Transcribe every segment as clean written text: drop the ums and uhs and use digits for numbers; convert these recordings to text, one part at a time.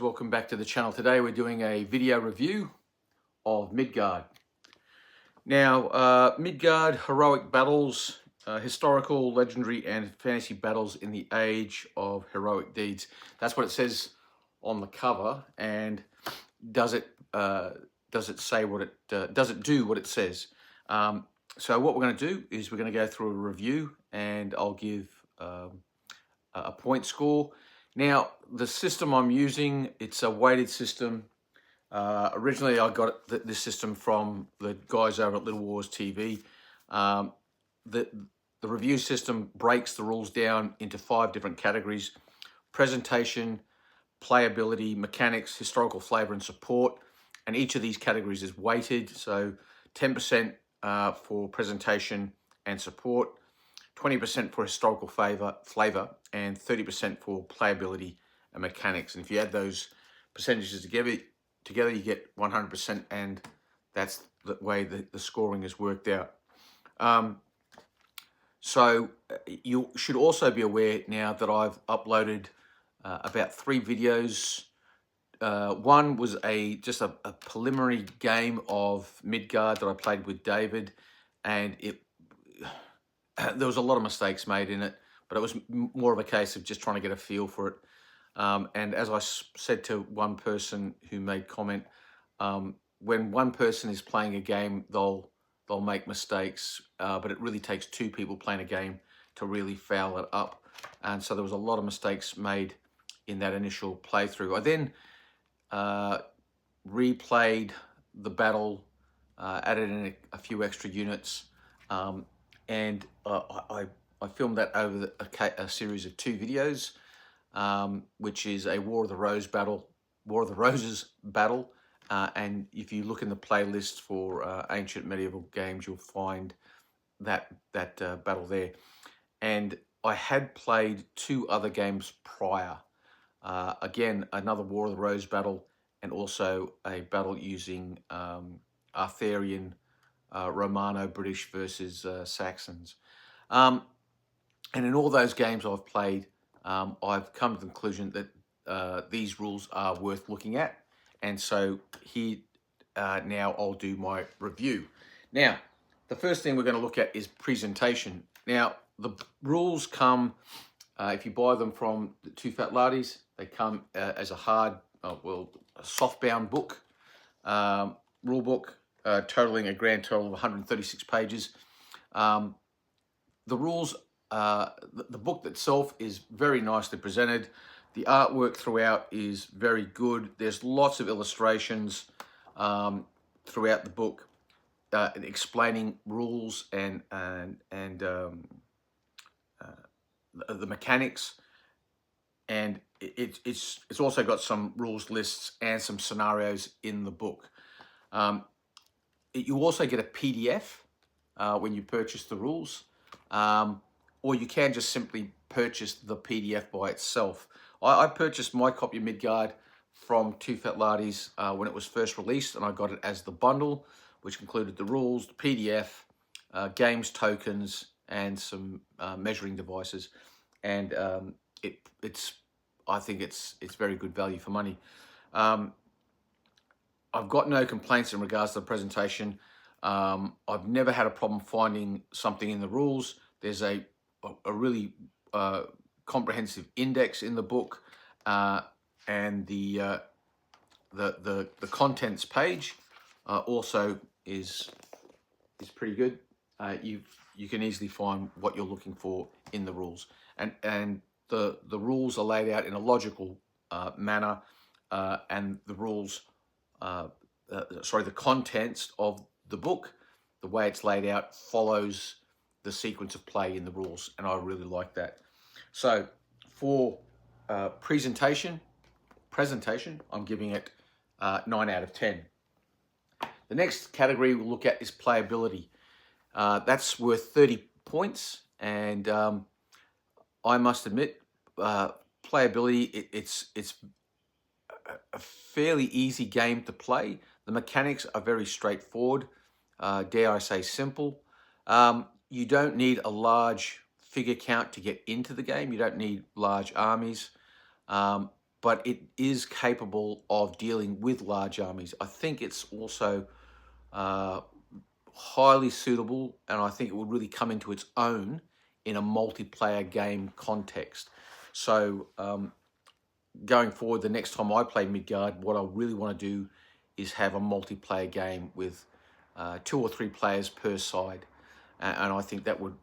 welcome back to the channel. Today we're doing a video review of Midgard. Now, Midgard Heroic Battles, historical, legendary and fantasy battles in the age of heroic deeds. That's what it says on the cover. And does it say what it, does it do what it says? So what we're going to do is we're going to go through a review and I'll give a point score. Now, the system I'm using, it's a weighted system. Originally, I got this system from the guys over at Little Wars TV. The review system breaks the rules down into 5 different categories: presentation, playability, mechanics, historical flavor, and support. And each of these categories is weighted, so 10% for presentation and support, 20% for historical flavor, and 30% for playability and mechanics. And if you add those percentages together you get 100%, and that's the way the scoring is worked out. So you should also be aware now that I've uploaded about 3 videos. One was just a preliminary game of Midgard that I played with David, and there was a lot of mistakes made in it, but it was more of a case of just trying to get a feel for it. And as I said to one person who made comment, when one person is playing a game, they'll make mistakes, but it really takes 2 people playing a game to really foul it up. And so there was a lot of mistakes made in that initial playthrough. I then replayed the battle, added in a few extra units, and I filmed that over a series of 2 videos, which is a War of the Roses battle. And if you look in the playlist for ancient medieval games, you'll find that battle there. And I had played 2 other games prior. Again, another War of the Rose battle, and also a battle using Arthurian, Romano-British versus Saxons. And in all those games I've played, I've come to the conclusion that these rules are worth looking at. And so here, now I'll do my review. Now, the first thing we're going to look at is presentation. Now, the rules come, if you buy them from the Too Fat Lardies, they come as a hard, a softbound book, rule book, totaling a grand total of 136 pages. The rules, the book itself is very nicely presented. The artwork throughout is very good. There's lots of illustrations throughout the book explaining rules and the mechanics. And it's also got some rules lists and some scenarios in the book. You also get a PDF when you purchase the rules, or you can just simply purchase the PDF by itself. I purchased my copy of Midgard from Too Fat Lardies when it was first released, and I got it as the bundle, which included the rules, the PDF, games tokens, and some measuring devices. And I think it's very good value for money. I've got no complaints in regards to the presentation. I've never had a problem finding something in the rules. There's a really comprehensive index in the book, and the contents page also is pretty good. You can easily find what you're looking for in the rules, and the rules are laid out in a logical manner, and the rules, the contents of the book, the way it's laid out, follows the sequence of play in the rules, and I really like that. So for presentation, I'm giving it 9 out of 10. The next category we'll look at is playability. That's worth 30 points, and I must admit, playability, it's a fairly easy game to play. The mechanics are very straightforward, dare I say simple. You don't need a large figure count to get into the game. You don't need large armies. but it is capable of dealing with large armies. I think it's also highly suitable, and I think it would really come into its own in a multiplayer game context. So going forward, the next time I play Midgard, what I really want to do is have a multiplayer game with 2 or 3 players per side, and I think that would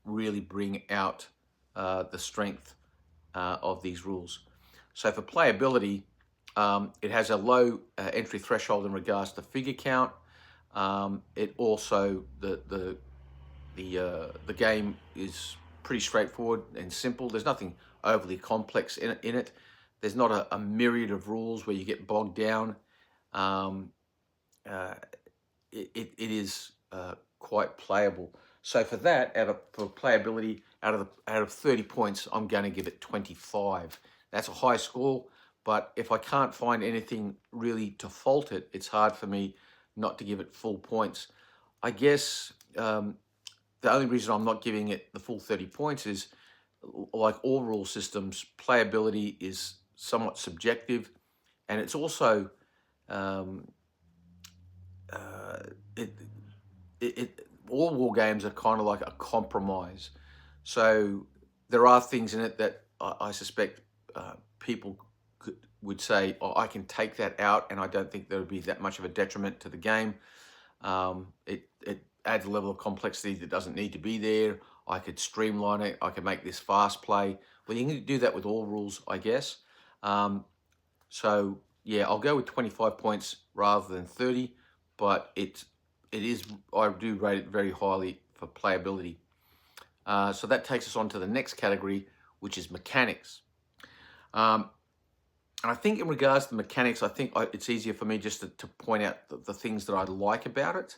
really bring out the strength of these rules. So for playability, it has a low entry threshold in regards to figure count. It also the game is pretty straightforward and simple. There's nothing overly complex in it. There's not a myriad of rules where you get bogged down. It is quite playable. So for that, for playability, out of 30 points, I'm going to give it 25. That's a high score, but if I can't find anything really to fault it, it's hard for me not to give it full points. I guess the only reason I'm not giving it the full 30 points is, like all rule systems, playability is somewhat subjective, and it's also all war games are kind of like a compromise. So there are things in it that I suspect people would say, oh, I can take that out, and I don't think there would be that much of a detriment to the game. It adds a level of complexity that doesn't need to be there. I could streamline it. I could make this fast play. Well, you can do that with all rules, I guess. So yeah, I'll go with 25 points rather than 30, but it is, I do rate it very highly for playability. So that takes us on to the next category, which is mechanics. And I think in regards to mechanics, I think it's easier for me just to point out the things that I like about it,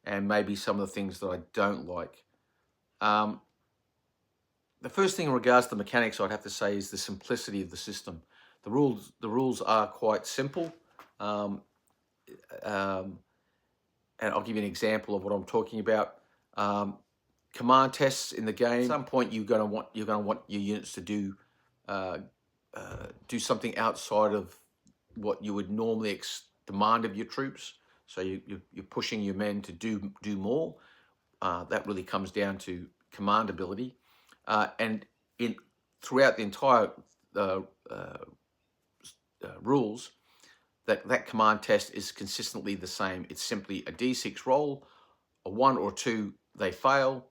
and maybe some of the things that I don't like. The first thing in regards to mechanics, I'd have to say, is the simplicity of the system. The rules are quite simple, and I'll give you an example of what I'm talking about. Command tests in the game. At some point, you're going to want your units to do something outside of what you would normally demand of your troops. So you're pushing your men to do more. That really comes down to command ability, and throughout the entire rules, that command test is consistently the same. It's simply a D6 roll, a 1 or 2 they fail,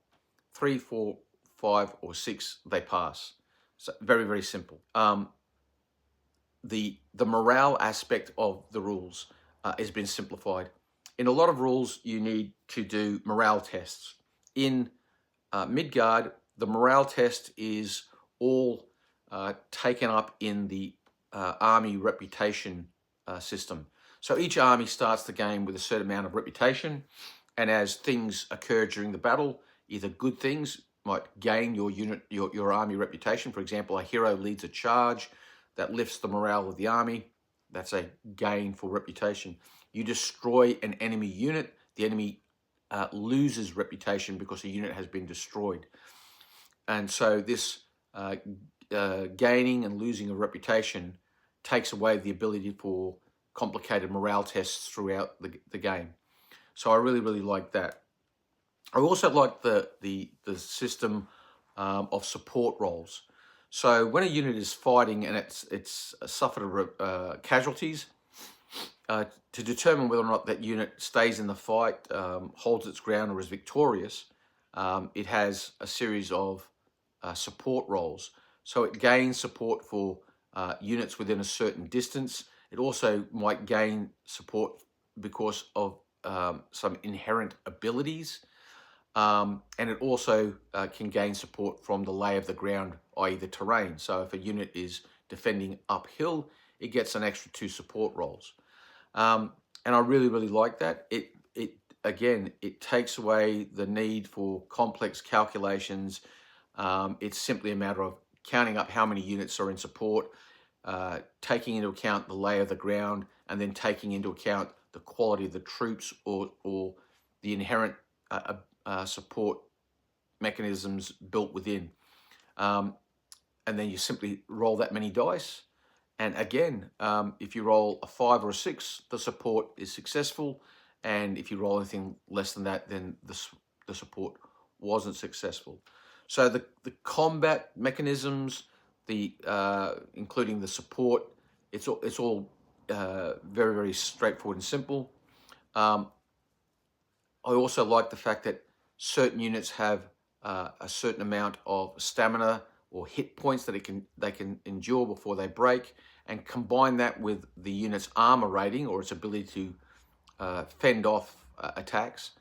3, 4, 5, or 6 they pass. So very, very simple. The morale aspect of the rules has been simplified. In a lot of rules, you need to do morale tests. In Midgard, the morale test is all taken up in the army reputation system. So each army starts the game with a certain amount of reputation, and as things occur during the battle, either good things might gain your unit, your army reputation. For example, a hero leads a charge that lifts the morale of the army. That's a gain for reputation. You destroy an enemy unit, the enemy loses reputation because the unit has been destroyed. And so this gaining and losing of reputation takes away the ability for complicated morale tests throughout the game. So I really, really like that. I also like the system of support roles. So when a unit is fighting and it's suffered casualties, to determine whether or not that unit stays in the fight, holds its ground, or is victorious, it has a series of support roles. So it gains support for units within a certain distance. It also might gain support because of some inherent abilities. And it also can gain support from the lay of the ground, i.e. the terrain. So if a unit is defending uphill, it gets an extra 2 support roles. And I really, really like that. Again, it takes away the need for complex calculations. It's simply a matter of counting up how many units are in support, taking into account the lay of the ground, and then taking into account the quality of the troops or the inherent support mechanisms built within. and then you simply roll that many dice. And again, if you roll a 5 or a 6, the support is successful. And if you roll anything less than that, then the support wasn't successful. So the combat mechanisms, including the support, it's all very, very straightforward and simple. I also like the fact that certain units have a certain amount of stamina or hit points that they can endure before they break, and combine that with the unit's armor rating or its ability to fend off attacks.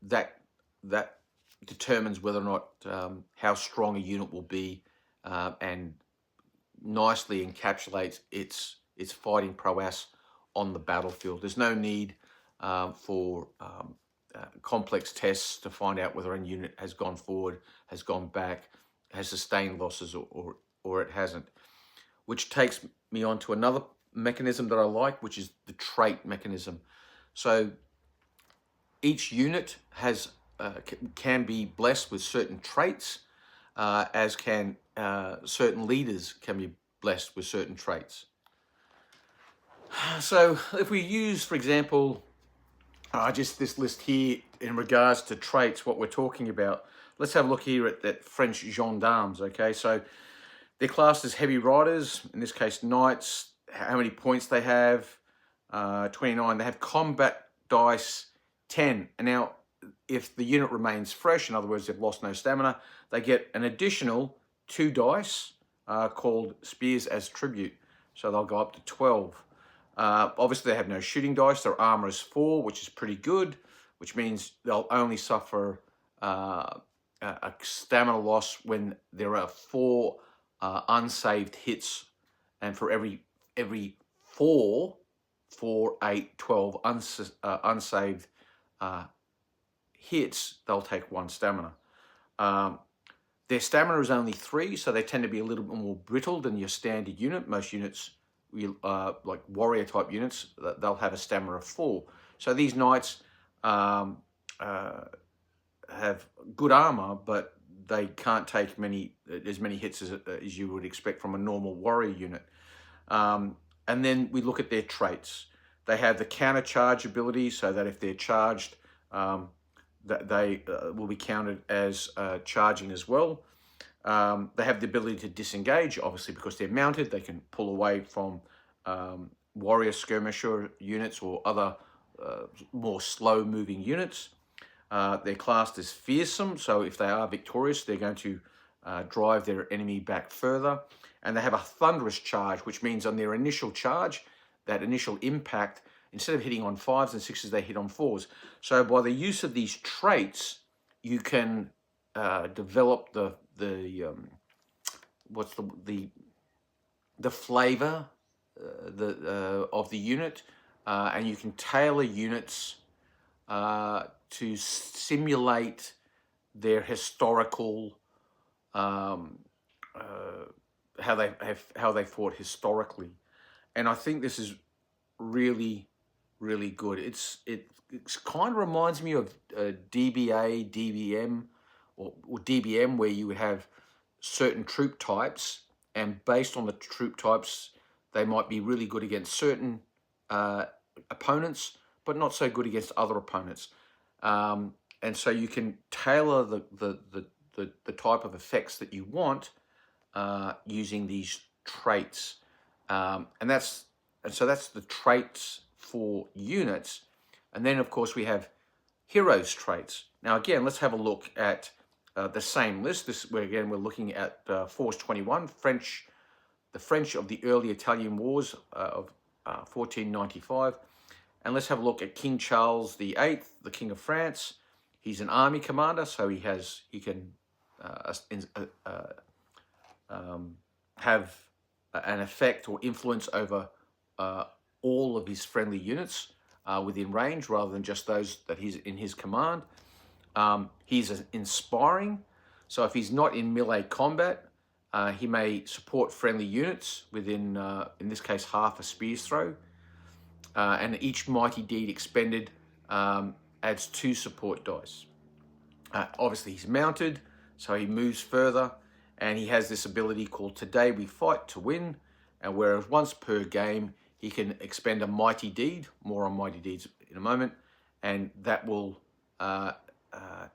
That determines whether or not how strong a unit will be, and nicely encapsulates its fighting prowess on the battlefield. There's no need for complex tests to find out whether a unit has gone forward, has gone back, has sustained losses, or it hasn't. Which takes me on to another mechanism that I like, which is the trait mechanism. So each unit has can be blessed with certain traits, as can certain leaders can be blessed with certain traits. So if we use, for example, just this list here in regards to traits, what we're talking about, let's have a look here at French gendarmes, okay? So they're classed as heavy riders, in this case knights. How many points they have? 29. They have combat dice 10. And now, if the unit remains fresh, in other words, they've lost no stamina, they get an additional 2 dice called spears as tribute. So they'll go up to 12. Obviously, they have no shooting dice. Their armor is 4, which is pretty good, which means they'll only suffer a stamina loss when there are 4 unsaved hits, and for every 4, 8, 12 unsaved hits, they'll take 1 stamina. Their stamina is only 3, so they tend to be a little bit more brittle than your standard unit. Most units, like warrior type units, they'll have a stamina of 4. So these knights have good armor, but they can't take as many hits as you would expect from a normal warrior unit. And then we look at their traits. They have the counter charge ability, so that if they're charged, that they will be counted as charging as well. They have the ability to disengage, obviously, because they're mounted. They can pull away from warrior skirmisher units or other more slow-moving units. They're classed as fearsome, so if they are victorious, they're going to drive their enemy back further. And they have a thunderous charge, which means on their initial charge, that initial impact, instead of hitting on 5s and 6s, they hit on 4s. So by the use of these traits, you can develop the flavor of the unit, and you can tailor units to simulate their historical how they fought historically. And I think this is really, really good. It kind of reminds me of DBA, DBM, or DBM, where you would have certain troop types, and based on the troop types, they might be really good against certain opponents, but not so good against other opponents. And so you can tailor the type of effects that you want using these traits. So that's the traits for units. And then, of course, we have heroes traits. Now, again, let's have a look at the same list. We're looking at Force 21, the French of the early Italian wars of 1495. And let's have a look at King Charles VIII, the King of France. He's an army commander, so he can have an effect or influence over all of his friendly units within range, rather than just those that he's in his command. He's inspiring, so if he's not in melee combat, he may support friendly units within, in this case, half a spear's throw. And each mighty deed expended adds 2 support dice. Obviously, he's mounted, so he moves further, and he has this ability called Today We Fight to Win, and whereas once per game he can expend a mighty deed, more on mighty deeds in a moment, and that will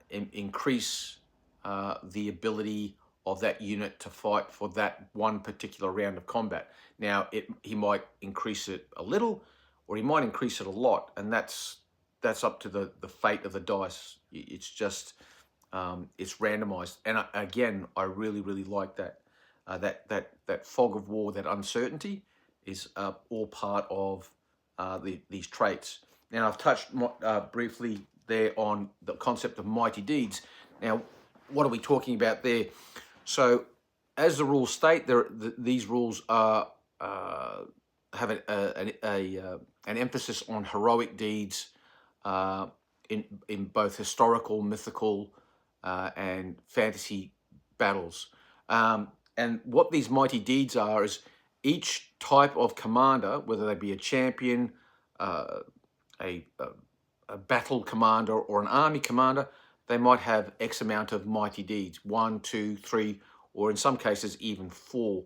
increase the ability of that unit to fight for that one particular round of combat. Now, he might increase it a little, or he might increase it a lot, and that's up to the fate of the dice. It's just it's randomized, and again, I really like that. That fog of war, that uncertainty, is all part of these traits. Now, I've touched briefly there on the concept of mighty deeds. Now, what are we talking about there? So, as the rules state, these rules are have an emphasis on heroic deeds in both historical, mythical, and fantasy battles. And what these mighty deeds are is each type of commander, whether they be a champion, a battle commander, or an army commander, they might have X amount of mighty deeds, 1, 2, 3, or in some cases even 4.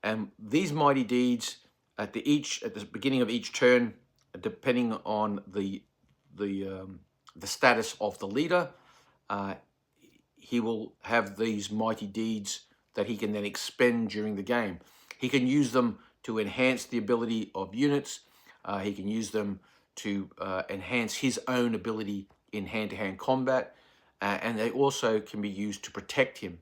And these mighty deeds at the beginning of each turn, depending on the status of the leader, he will have these mighty deeds that he can then expend during the game. He can use them to enhance the ability of units. He can use them to enhance his own ability in hand-to-hand combat, and they also can be used to protect him.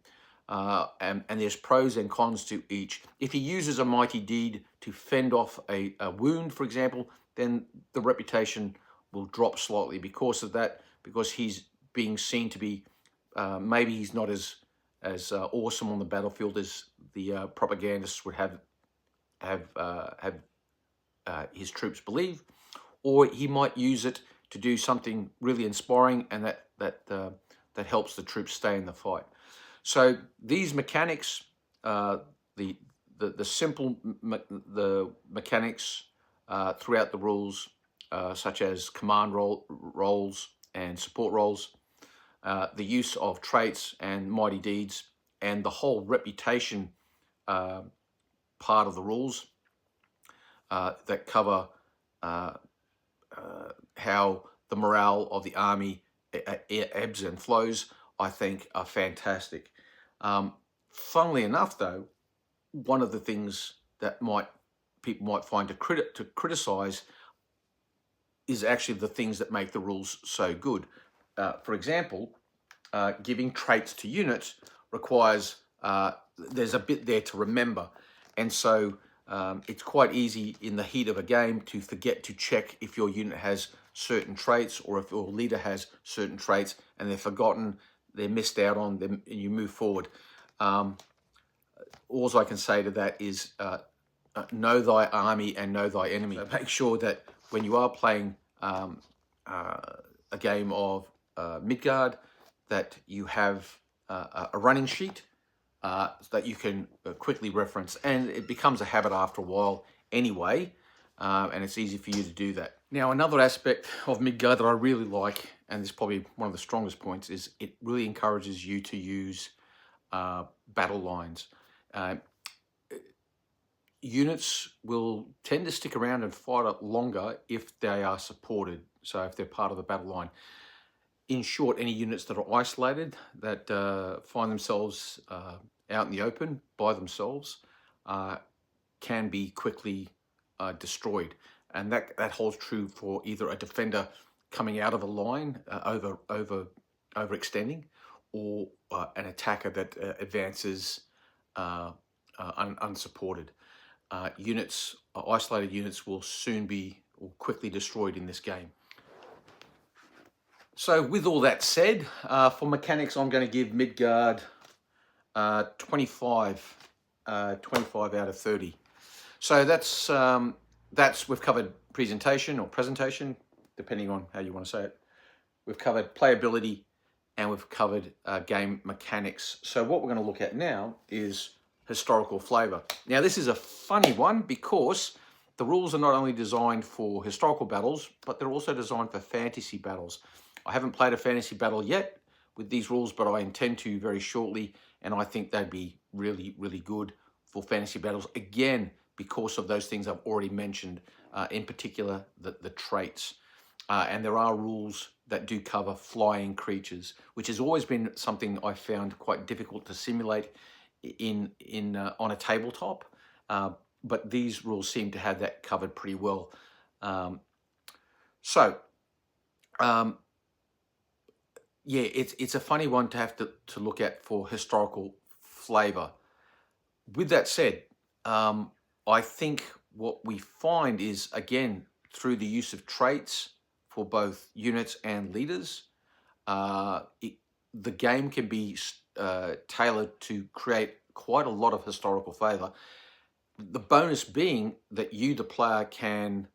And there's pros and cons to each. If he uses a mighty deed to fend off a wound, for example, then the reputation will drop slightly because of that, because he's being seen to be maybe he's not as awesome on the battlefield as the propagandists would have his troops believe, or he might use it to do something really inspiring, and that helps the troops stay in the fight. So these mechanics, the simple mechanics throughout the rules, such as command roles and support roles, the use of traits and mighty deeds, and the whole reputation part of the rules that cover how the morale of the army ebbs and flows, I think are fantastic. Funnily enough, though, one of the things that people might find to criticize is actually the things that make the rules so good. For example, giving traits to units requires there's a bit there to remember, and so it's quite easy in the heat of a game to forget to check if your unit has certain traits, or if your leader has certain traits, and they're forgotten, they're missed out on, them, and you move forward. All I can say to that is know thy army and know thy enemy. So make sure that when you are playing a game of Midgard, that you have a running sheet that you can quickly reference, and it becomes a habit after a while anyway, and it's easy for you to do that. Now, another aspect of Midgard that I really like, and this is probably one of the strongest points, is it really encourages you to use battle lines. Units will tend to stick around and fight up longer if they are supported, so if they're part of the battle line. In short, any units that are isolated, that find themselves out in the open by themselves, can be quickly destroyed. And that holds true for either a defender coming out of a line, overextending, or an attacker that advances unsupported. Isolated units will quickly destroyed in this game. So with all that said, for mechanics, I'm going to give Midgard 25 out of 30. So that's we've covered presentation, depending on how you want to say it. We've covered playability, and we've covered game mechanics. So what we're going to look at now is historical flavor. Now, this is a funny one because the rules are not only designed for historical battles, but they're also designed for fantasy battles. I haven't played a fantasy battle yet, with these rules, but I intend to very shortly, and I think they'd be really, really good for fantasy battles, again, because of those things I've already mentioned, in particular, the traits. And there are rules that do cover flying creatures, which has always been something I found quite difficult to simulate on a tabletop. But these rules seem to have that covered pretty well. So, yeah, it's a funny one to have to look at for historical flavor. With that said, I think what we find is, again, through the use of traits for both units and leaders, the game can be tailored to create quite a lot of historical flavor. The bonus being that you, the player, can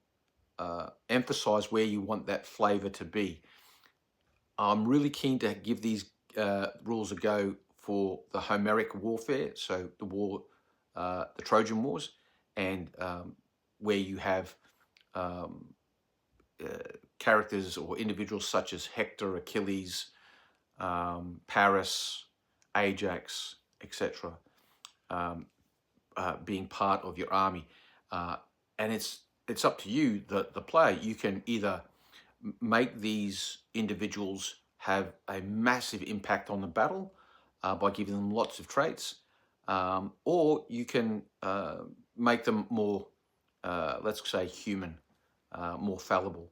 emphasize where you want that flavor to be. I'm really keen to give these rules a go for the Homeric warfare, so the war, the Trojan Wars, and where you have characters or individuals such as Hector, Achilles, Paris, Ajax, etc., being part of your army. And it's up to you, the player. You can either make these individuals have a massive impact on the battle by giving them lots of traits, or you can make them more, let's say, human, more fallible,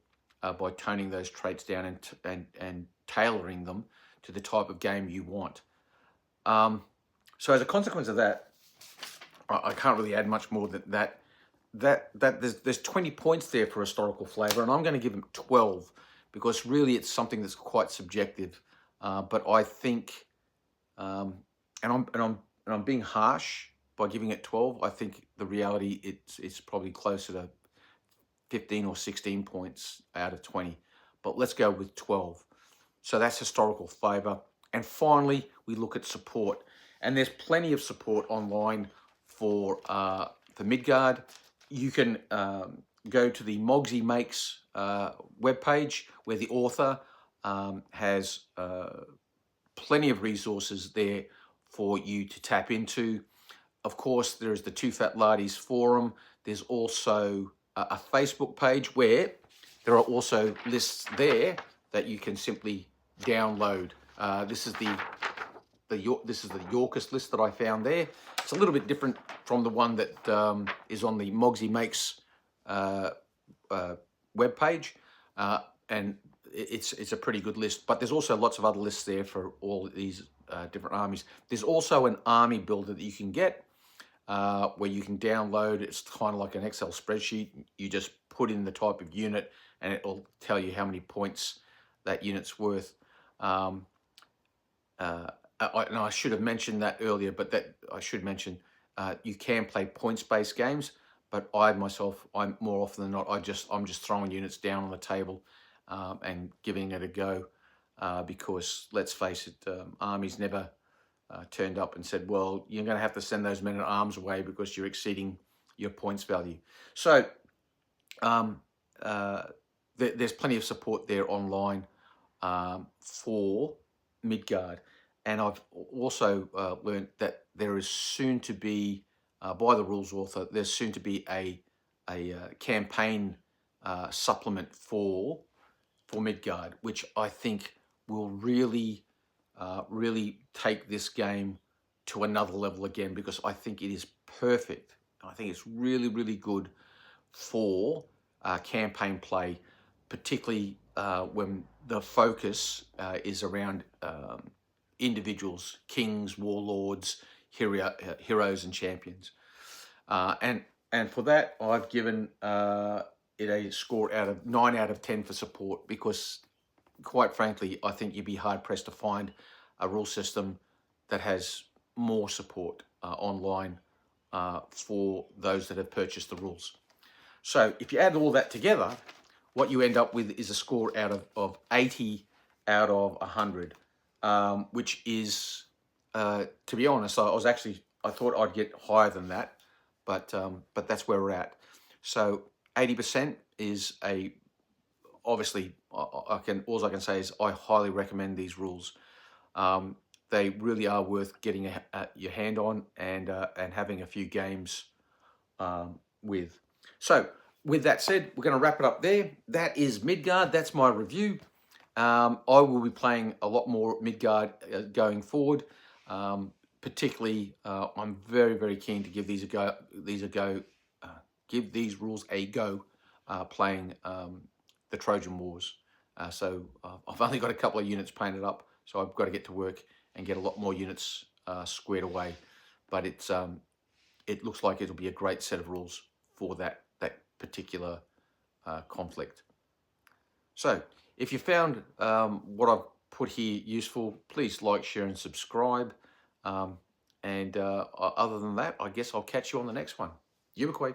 by toning those traits down and tailoring them to the type of game you want. So as a consequence of that, I can't really add much more than that. There's 20 points there for historical flavor, and I'm going to give them 12 because really it's something that's quite subjective. But I think, and I'm being harsh by giving it 12. I think the reality it's probably closer to 15 or 16 points out of 20. But let's go with 12. So that's historical flavor. And finally, we look at support, and there's plenty of support online for Midgard. You can go to the Mogsy Makes webpage, where the author has plenty of resources there for you to tap into. Of course, there is the Too Fat Lardies forum. There's also a Facebook page where there are also lists there that you can simply download. This is the Yorkist list that I found there. It's a little bit different from the one that is on the Mogsy Makes webpage, and it's a pretty good list. But there's also lots of other lists there for all these different armies. There's also an army builder that you can get where you can download. It's kind of like an Excel spreadsheet. You just put in the type of unit, and it will tell you how many points that unit's worth. I should have mentioned that earlier, but I should mention you can play points-based games. But I'm more often than not, I'm just throwing units down on the table and giving it a go because let's face it, armies never turned up and said, well, you're going to have to send those men at arms away because you're exceeding your points value. So there's plenty of support there online for Midgard. And I've also learned that there is soon to be, by the rules author, there's soon to be a campaign supplement for Midgard, which I think will really take this game to another level again, because I think it is perfect. I think it's really, really good for campaign play, particularly when the focus is around individuals, kings, warlords, heroes, and champions. And for that, I've given it a score out of 9 out of 10 for support, because quite frankly, I think you'd be hard pressed to find a rule system that has more support online for those that have purchased the rules. So if you add all that together, what you end up with is a score out of 80 out of 100, which is, to be honest, I thought I'd get higher than that, but that's where we're at. So 80% is obviously, all I can say is I highly recommend these rules. They really are worth getting your hand on and having a few games with. So with that said, we're going to wrap it up there. That is Midgard. That's my review. I will be playing a lot more Midgard going forward. Particularly, I'm very, very keen to give these a go. Give these rules a go. Playing the Trojan Wars. So I've only got a couple of units painted up, so I've got to get to work and get a lot more units squared away. But it looks like it'll be a great set of rules for that particular conflict. So if you found what I've put here useful, please like, share, and subscribe. Other than that, I guess I'll catch you on the next one. Yimakwe.